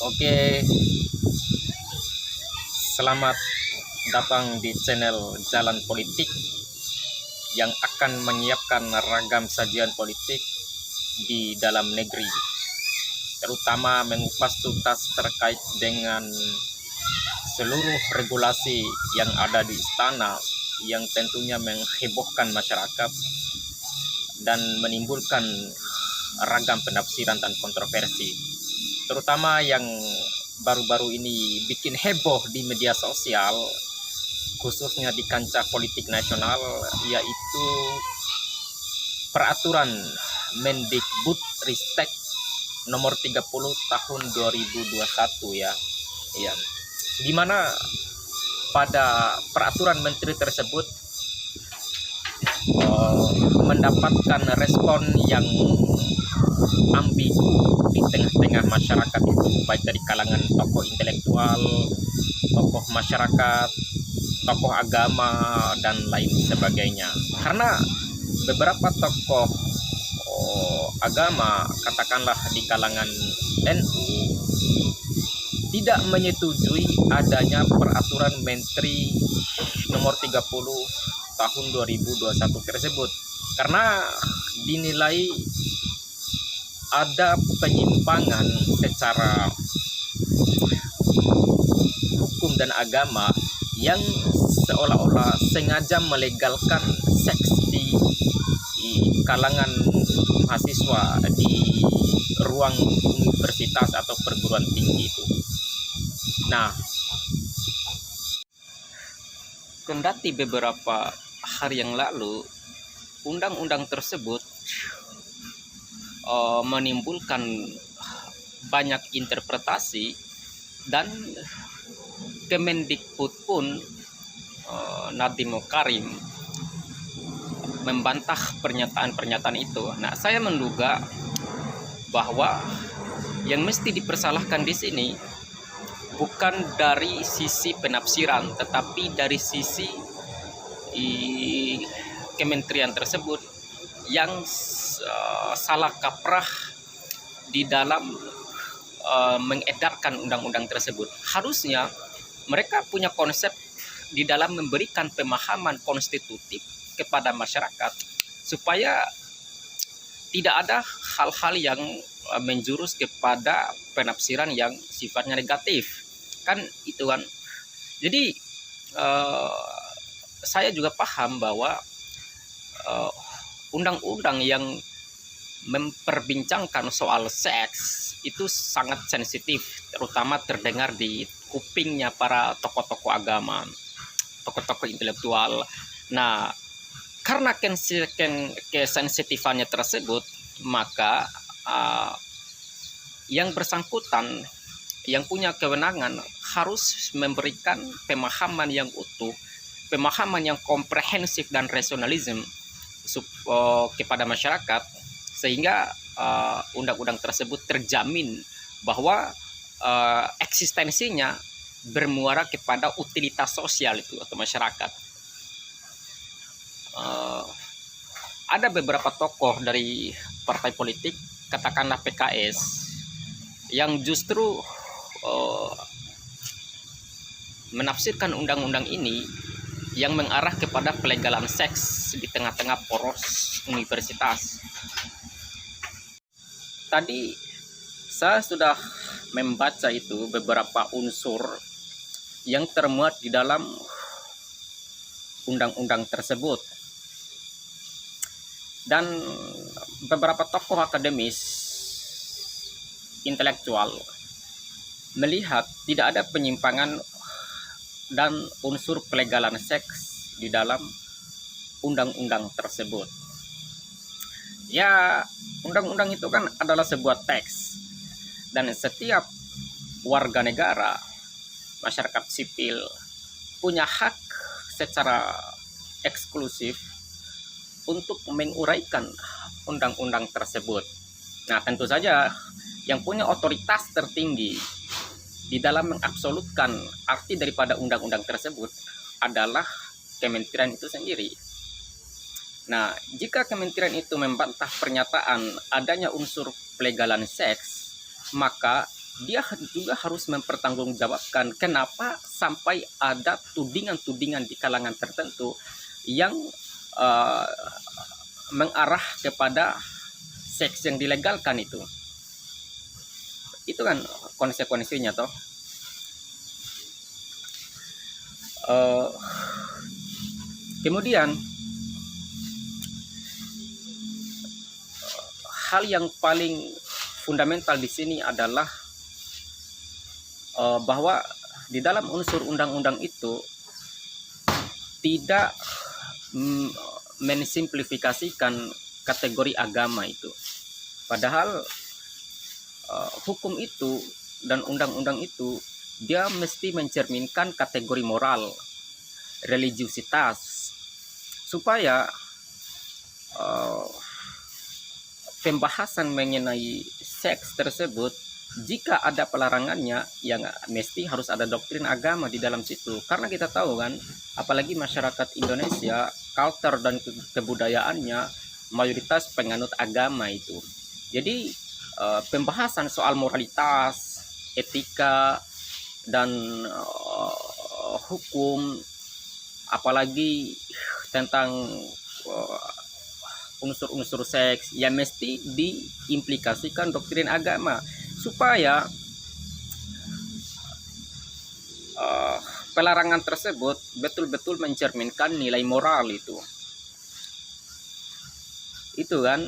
Oke, selamat datang di channel Jalan Politik yang akan menyiapkan ragam sajian politik di dalam negeri, terutama mengupas tuntas terkait dengan seluruh regulasi yang ada di istana yang tentunya menghebohkan masyarakat dan menimbulkan ragam penafsiran dan kontroversi, terutama yang baru-baru ini bikin heboh di media sosial, khususnya di kancah politik nasional, yaitu peraturan Mendikbudristek nomor 30 tahun 2021 ya. Iya. Di mana pada peraturan menteri tersebut mendapatkan respon yang ambigu di tengah-tengah masyarakat itu, baik dari kalangan tokoh intelektual, tokoh masyarakat, tokoh agama, dan lain sebagainya. Karena beberapa tokoh agama, katakanlah di kalangan NU, tidak menyetujui adanya peraturan Menteri nomor 30 tahun 2021 tersebut karena dinilai ada penyimpangan secara hukum dan agama yang seolah-olah sengaja melegalkan seks di kalangan mahasiswa di ruang universitas atau perguruan tinggi itu. Nah, kendati beberapa hari yang lalu undang-undang tersebut menimbulkan banyak interpretasi dan Kemendikbud pun Nadiem Makarim membantah pernyataan-pernyataan itu. Nah, saya menduga bahwa yang mesti dipersalahkan di sini bukan dari sisi penafsiran, tetapi dari sisi kementerian tersebut yang salah kaprah di dalam mengedarkan undang-undang tersebut. Harusnya mereka punya konsep di dalam memberikan pemahaman konstitutif kepada masyarakat supaya tidak ada hal-hal yang menjurus kepada penafsiran yang sifatnya negatif. Kan itu kan. Jadi saya juga paham bahwa undang-undang yang memperbincangkan soal seks itu sangat sensitif, terutama terdengar di kupingnya para tokoh-tokoh agama, tokoh-tokoh intelektual. Nah, karena kesensitifannya tersebut, maka yang bersangkutan yang punya kewenangan harus memberikan pemahaman yang utuh, pemahaman yang komprehensif dan rasionalisme kepada masyarakat, sehingga undang-undang tersebut terjamin bahwa eksistensinya bermuara kepada utilitas sosial itu atau masyarakat. Ada beberapa tokoh dari partai politik, katakanlah PKS, yang justru menafsirkan undang-undang ini yang mengarah kepada pelegalan seks di tengah-tengah poros universitas. Tadi saya sudah membaca itu beberapa unsur yang termuat di dalam undang-undang tersebut. Dan beberapa tokoh akademis intelektual melihat tidak ada penyimpangan dan unsur pelegalan seks di dalam undang-undang tersebut. Ya, undang-undang itu kan adalah sebuah teks, dan setiap warga negara, masyarakat sipil punya hak secara eksklusif untuk menguraikan undang-undang tersebut. Nah, tentu saja yang punya otoritas tertinggi di dalam mengabsolutkan arti daripada undang-undang tersebut adalah kementerian itu sendiri. Nah, jika kementerian itu membantah pernyataan adanya unsur pelegalan seks, maka dia juga harus mempertanggungjawabkan kenapa sampai ada tudingan-tudingan di kalangan tertentu yang uh, mengarah kepada seks yang dilegalkan itu. Itu kan konsekuensinya toh. Uh, Kemudian hal yang paling fundamental di sini adalah bahwa di dalam unsur undang-undang itu tidak mensimplifikasikan kategori agama itu. Padahal hukum itu dan undang-undang itu dia mesti mencerminkan kategori moral, religiusitas, supaya pembahasan mengenai seks tersebut, jika ada pelarangannya, yang mesti harus ada doktrin agama di dalam situ. Karena kita tahu kan, apalagi masyarakat Indonesia, culture dan kebudayaannya mayoritas penganut agama itu. Jadi pembahasan soal moralitas, etika, dan hukum, apalagi tentang unsur-unsur seks, ya mesti diimplikasikan doktrin agama supaya pelarangan tersebut betul-betul mencerminkan nilai moral itu kan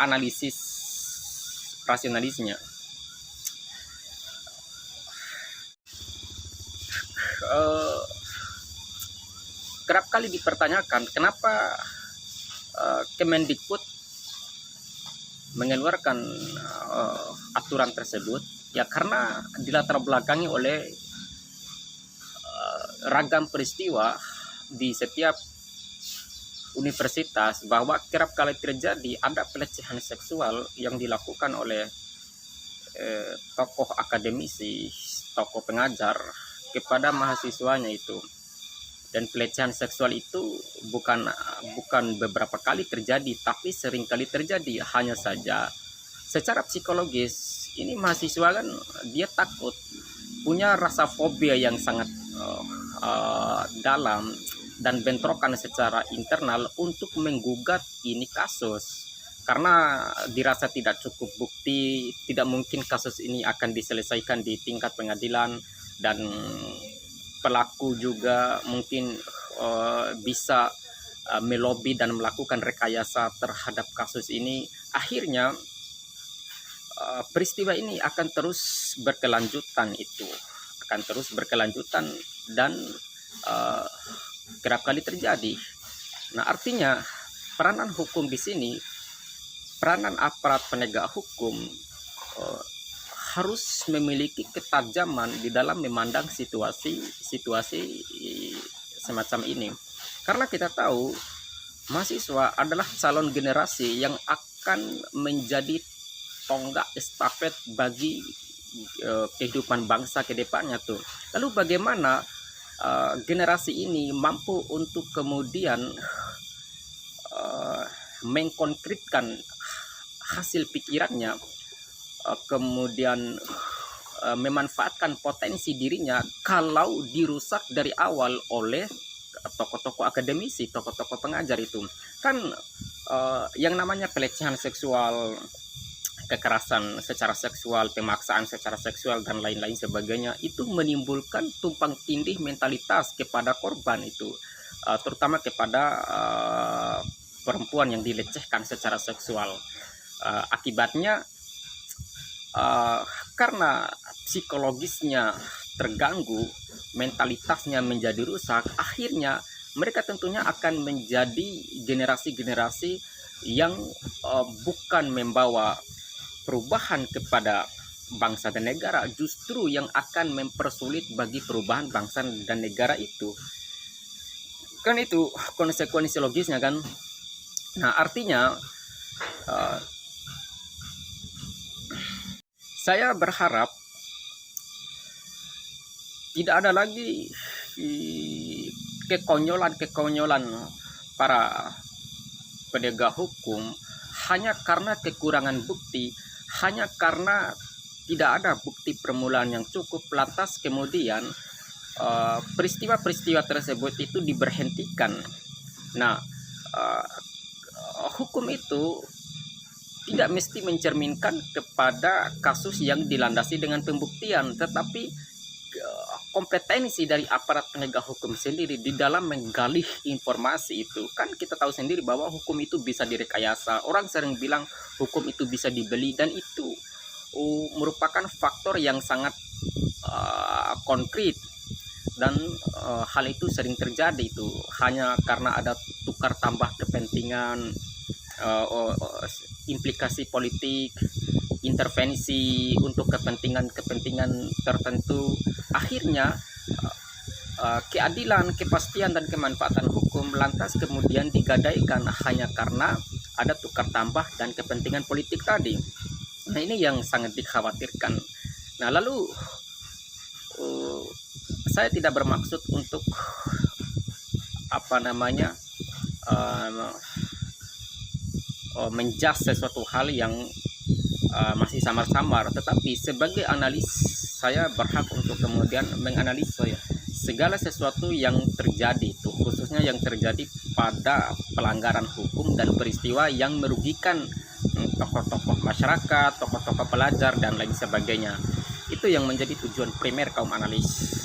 analisis rasionalisnya. Kerap kali dipertanyakan kenapa Kemendikbud mengeluarkan aturan tersebut, ya karena dilatar belakangi oleh ragam peristiwa di setiap universitas, bahwa kerap kali terjadi ada pelecehan seksual yang dilakukan oleh tokoh akademisi, tokoh pengajar kepada mahasiswanya itu. Dan pelecehan seksual itu bukan beberapa kali terjadi, tapi sering kali terjadi. Hanya saja secara psikologis ini mahasiswa kan dia takut, punya rasa fobia yang sangat dalam dan bentrokan secara internal untuk menggugat ini kasus, karena dirasa tidak cukup bukti, tidak mungkin kasus ini akan diselesaikan di tingkat pengadilan, dan pelaku juga mungkin bisa melobi dan melakukan rekayasa terhadap kasus ini. Akhirnya peristiwa ini akan terus berkelanjutan dan kerap kali terjadi. Nah, artinya peranan hukum di sini, peranan aparat penegak hukum harus memiliki ketajaman di dalam memandang situasi semacam ini. Karena kita tahu mahasiswa adalah calon generasi yang akan menjadi tonggak estafet bagi kehidupan bangsa ke depannya tuh. Lalu bagaimana generasi ini mampu untuk kemudian mengkonkretkan hasil pikirannya, kemudian memanfaatkan potensi dirinya kalau dirusak dari awal oleh tokoh-tokoh akademisi, tokoh-tokoh pengajar itu kan. Yang namanya pelecehan seksual, kekerasan secara seksual, pemaksaan secara seksual dan lain-lain sebagainya itu menimbulkan tumpang tindih mentalitas kepada korban itu, terutama kepada perempuan yang dilecehkan secara seksual. Akibatnya karena psikologisnya terganggu, mentalitasnya menjadi rusak, akhirnya mereka tentunya akan menjadi generasi-generasi yang bukan membawa perubahan kepada bangsa dan negara, justru yang akan mempersulit bagi perubahan bangsa dan negara itu. Kan itu konsekuensi logisnya kan. Nah, artinya saya berharap tidak ada lagi kekonyolan para penegak hukum hanya karena kekurangan bukti, hanya karena tidak ada bukti permulaan yang cukup, lantas kemudian peristiwa-peristiwa tersebut itu diberhentikan. Nah, hukum itu tidak mesti mencerminkan kepada kasus yang dilandasi dengan pembuktian, tetapi kompetensi dari aparat penegak hukum sendiri di dalam menggali informasi itu. Kan kita tahu sendiri bahwa hukum itu bisa direkayasa. Orang sering bilang hukum itu bisa dibeli, dan itu merupakan faktor yang sangat konkret, dan hal itu sering terjadi itu hanya karena ada tukar tambah kepentingan, implikasi politik, intervensi untuk kepentingan tertentu. Akhirnya keadilan, kepastian, dan kemanfaatan hukum lantas kemudian digadaikan hanya karena ada tukar tambah dan kepentingan politik tadi. Nah, ini yang sangat dikhawatirkan. Nah, lalu saya tidak bermaksud untuk menjudge sesuatu hal yang masih samar-samar, tetapi sebagai analis saya berhak untuk kemudian menganalisa segala sesuatu yang terjadi itu, khususnya yang terjadi pada pelanggaran hukum dan peristiwa yang merugikan tokoh-tokoh masyarakat, tokoh-tokoh pelajar, dan lain sebagainya. Itu yang menjadi tujuan primer kaum analis.